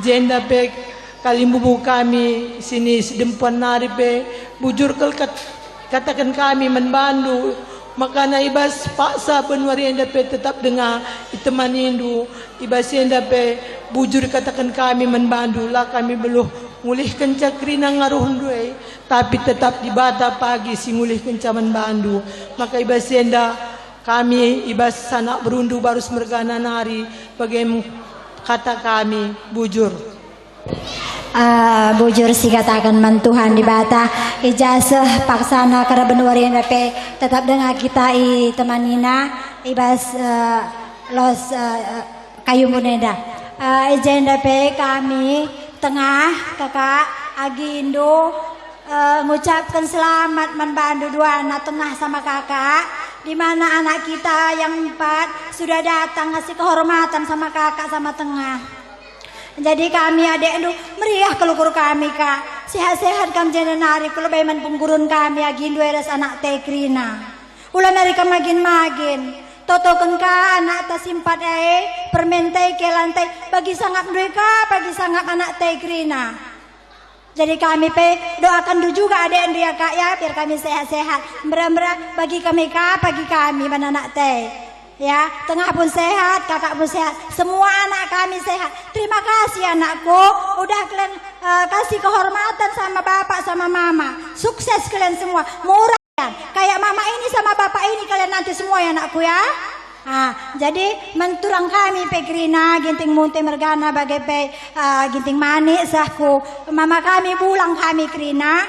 jenda pe kalimbubu kami sini sedempuan nari pe bujur katakan kami membantu makana ibas paksa penwari enda pe tetap dengar itemanindu ibas enda pe bujur katakan kami membantu lah kami belum ngulihkan cakrina ngaruh duai tapi tetap di bata pagi si ngulihkan caman bandu maka ibas enda kami ibas sanak berundu barus mergana nari bagaimana kata kami bujur bujur si katakan mantuhan di bata ijazah paksana karena benuari pe tetap dengan kita temanina ibas los kayu muneda ijenda pe kami tengah kakak agindo ngucapkan selamat membantu dua anak tengah sama kakak di mana anak kita yang 4 sudah datang ngasih kehormatan sama kakak sama tengah. Jadi kami adik aduh meriah kelukur kami kak sehat-sehat kami jadi nari kalau baiman penggurun kami agindo eras anak tekrina ulah nari magin totokan ka anak ta simpat permentai ke lantai bagi sangat mereka bagi sangat anak tekrina. Jadi kami pe doakan dulu juga adik dia kak ya biar kami sehat-sehat merah-merah bagi kami kak bagi kami anak teh ya tengah pun sehat kakak pun sehat semua anak kami sehat terima kasih anakku udah kalian kasih kehormatan sama bapak sama mama sukses kalian semua murah kayak mama ini sama bapak ini kalian nanti semua ya anakku ya. Jadi menturang kami pe krina ginting munte mergana bagai pe ginting manik sahku mama kami bulang kami krina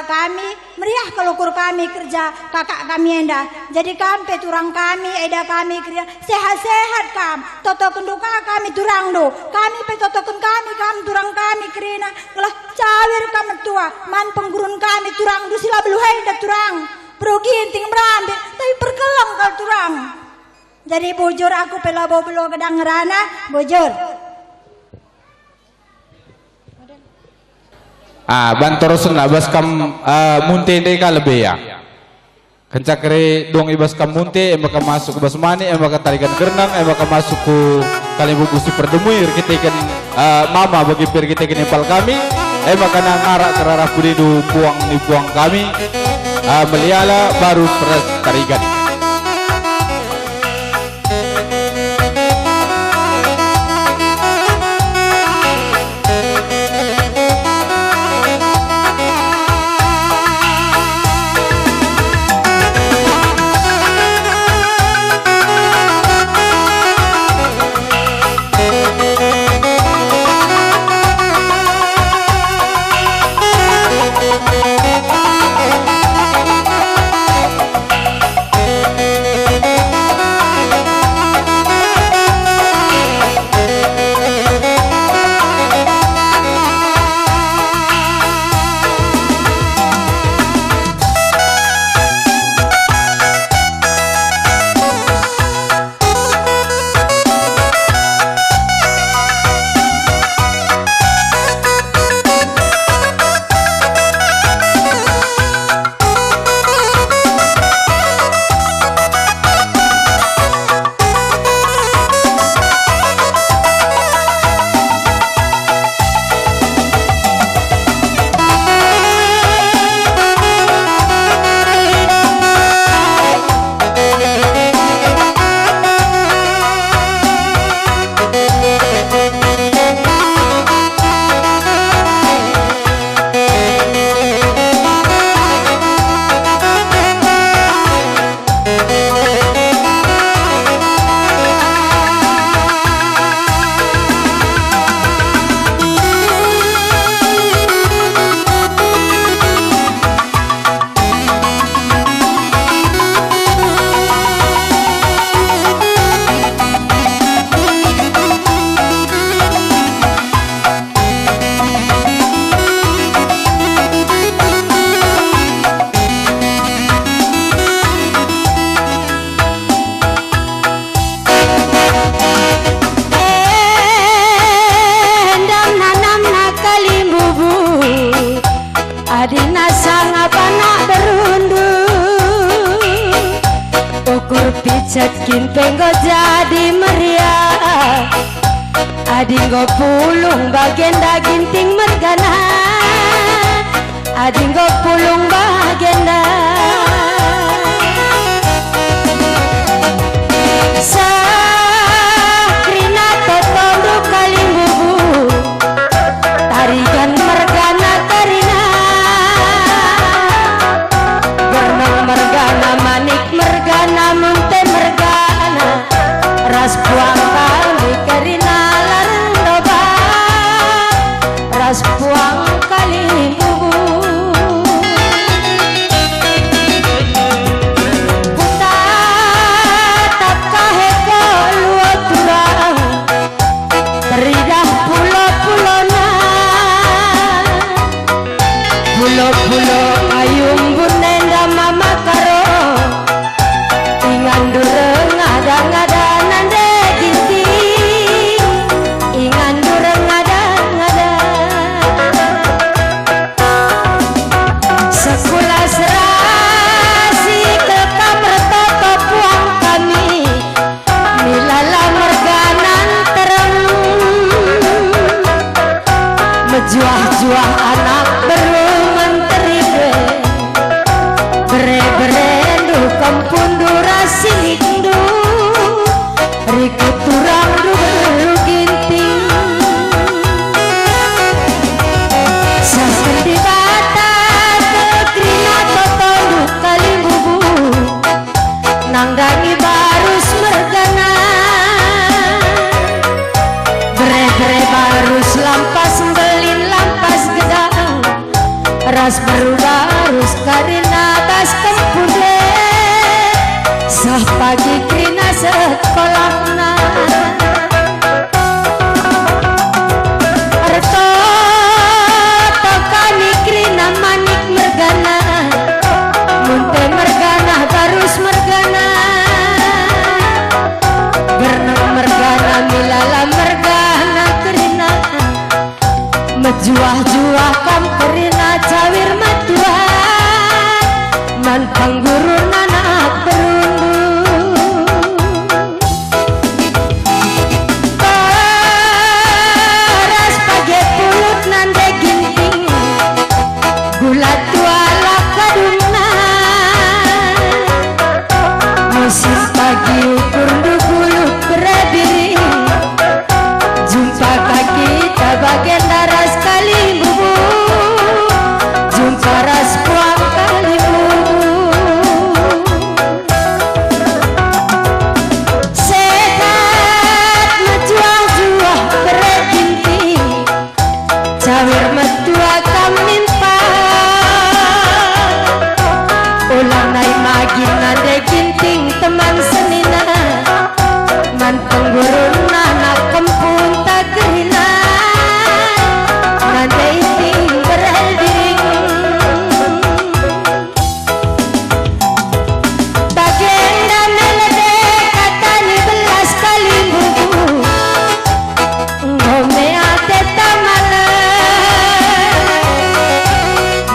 kami meriah kelukur kami kerja kakak kami enda jadi kami turang kami eda kami kerja sehat-sehat kam toto kenduka kami turang do kami pe toto kami turang kami krina lah cawir kami tua man penggurun kami turang do sila belu eda turang bro ginting merambil tapi perkelang kal turang. Jadi bujur aku pelabo belo gedang ngerana bujur. Bantor sena bas kam munte deh kalbe ya. Kencakre dong ibas kam munte emaka masuk bas mani emaka tarikan gerenang emaka masuk ku kalimbu gusi perdemui kita ikan mama bagi pir kita ikan nepal kami emaka nangarak kerara pudidu puang ni puang kami meliala baru peras tarikan. Penggo jadi meriah Adinggo pulung bagenda ginting mergana Adinggo pulung bagenda Sakrina totondo kalimbubu Tarigan mergana tarina Gernang mergana manik mergana munte mergana Ras puang kali karina larang doba Ras puang kali bubu Puta tak kahe kolua turang Teridah pulo-pulona Pulo-pulo ayum bunenda mama karo Ingan dureng ada-ada nande ginting Ingan dureng ada-ada Sekolah serasi ke kamar toto puang kami Milala merganan tereng Mejuah-juah anak beruman teribe Bere-berendu kampundu rasilindu Riku turang du ginting Seperti bata kekrina totondu kalimbubu Nangdangi barus mergana Bere-bere barus lampas belin lampas gedang Ras baru-barus karina tas kempude Sah pagi krina sekolahna Arto tokani krina manik mergana Munte mergana barus mergana Gernang mergana milala mergana krina Mejuah-juah kam kerina cawir matua Man pangguru anak berundu Paras pagi pulut nande ginting Gula tua lakaduna Musim pagi ukur dugulu berebiri Jumpa kaki tabagen daras kalimbubu Jumpa ras puang kalimbubu Sehat mejuah-juah bereginting Cawir metua kamimpa Ulang naik magin nade ginting teman senina Man penggurun anak kempun tak gerina Nade iting berelding Bagenda melede katani belas kali bubu Ngome ate tamale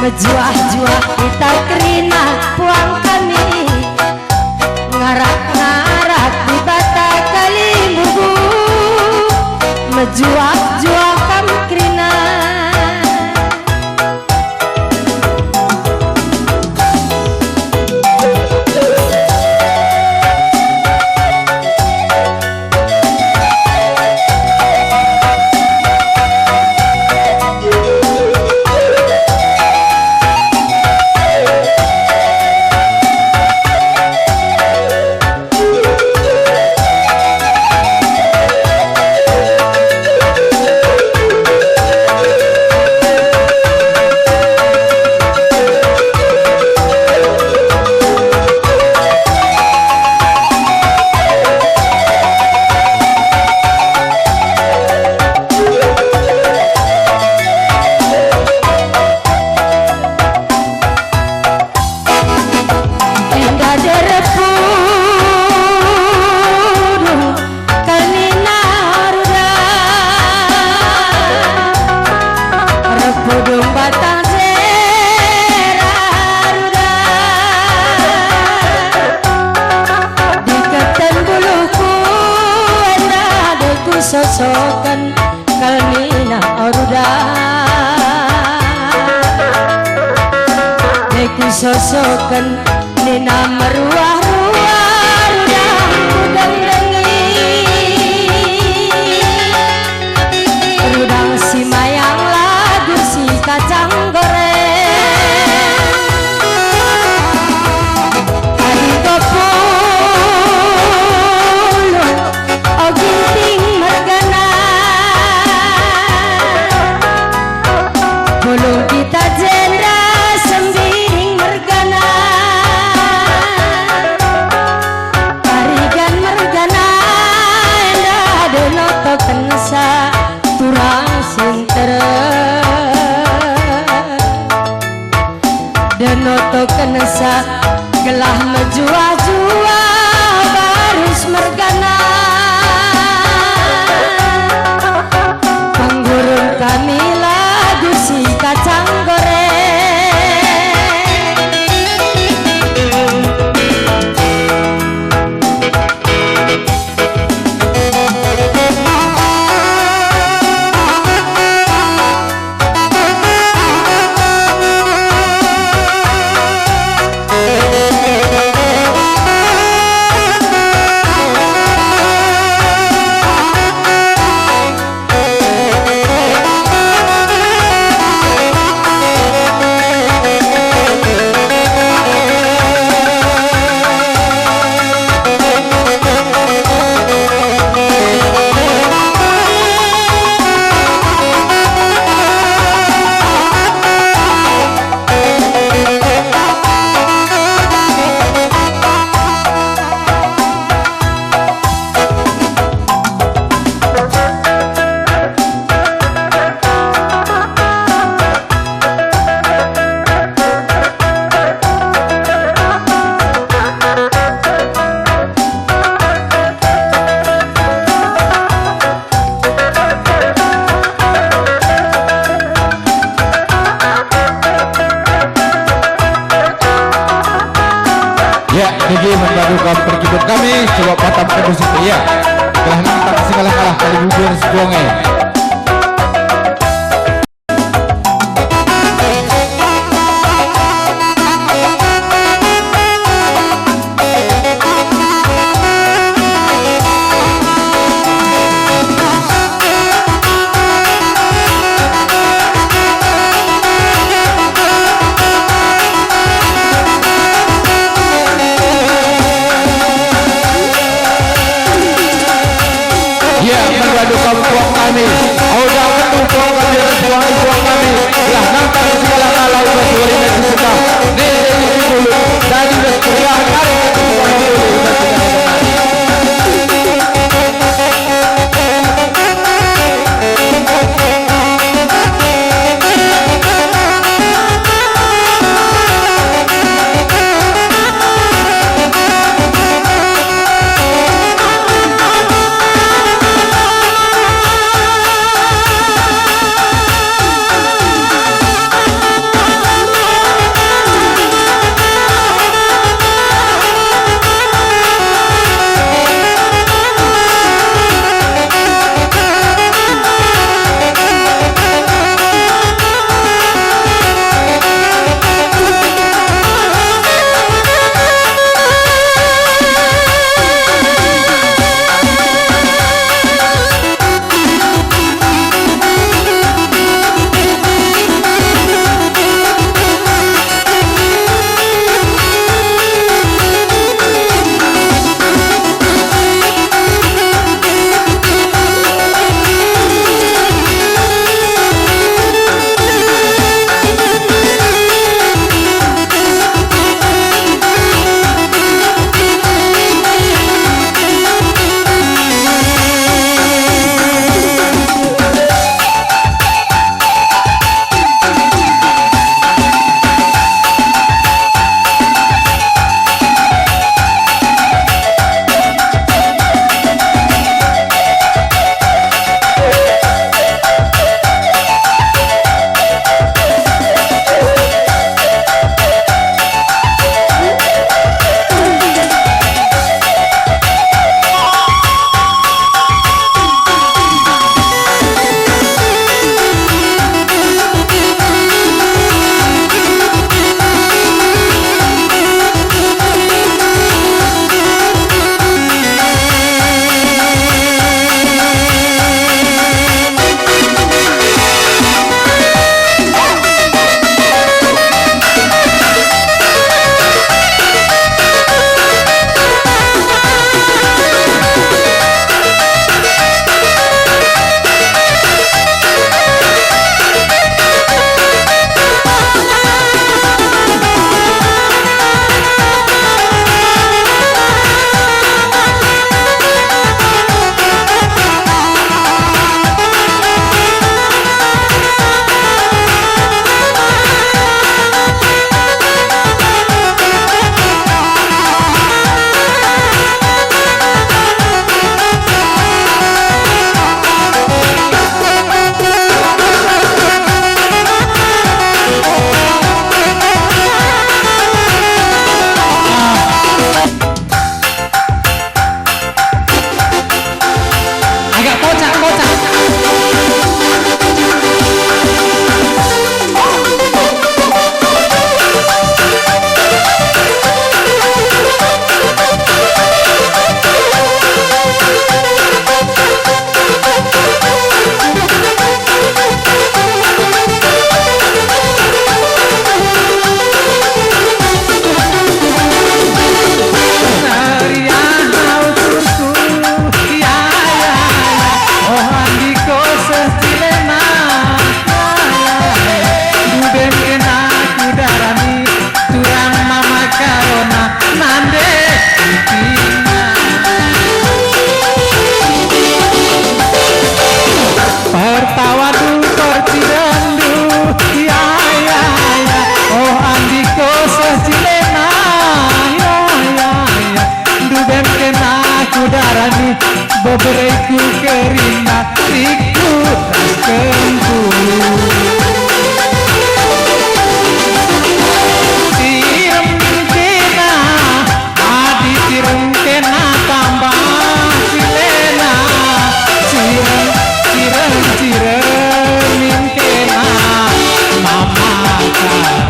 Mejuah-juah kita kerina puang kami Ngarak-ngarak di bata kali bubu Mejuah-juah kam kerina sosokan kalmina oruda Deku sosokan nina meruah-ruah rudang kudendengi Rudang si mayang lagu si kacang goreng Hari kopulung o ginting mergana Bulung kita jenda sembiring mergana Parigan mergana endah denoto kenesa turang sintere Denoto kenesa gelah menjua-jua baris mergana Penggurun kami lagu si kacang goreng Niki membarukan pergibut kami coba patah pedus itu ya telah mantap segala kalah kali bubur sebonge kami bebereku kerina ikut kempu tirem kena adi tirem kena tambah silena ciremin kena mama karena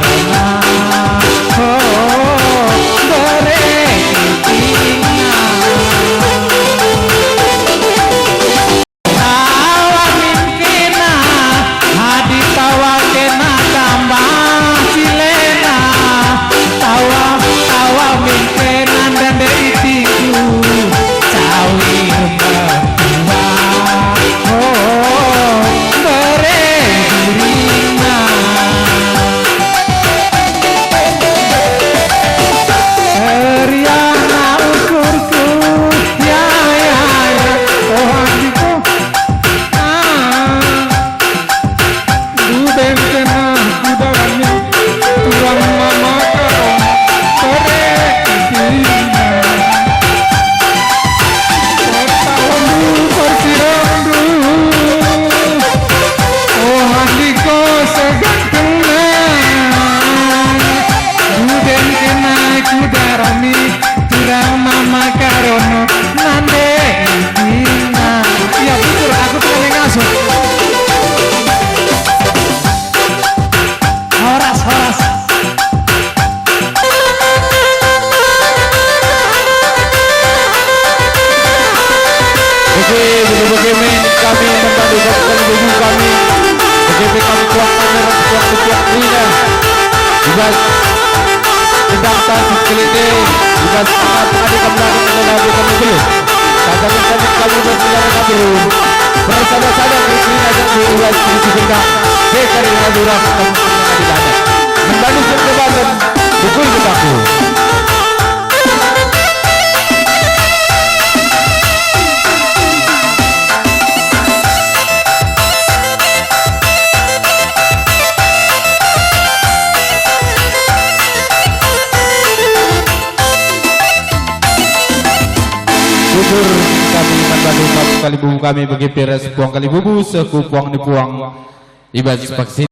kali bubu kami bagi peres puang kali bubu seku puang di puang ibas vaksin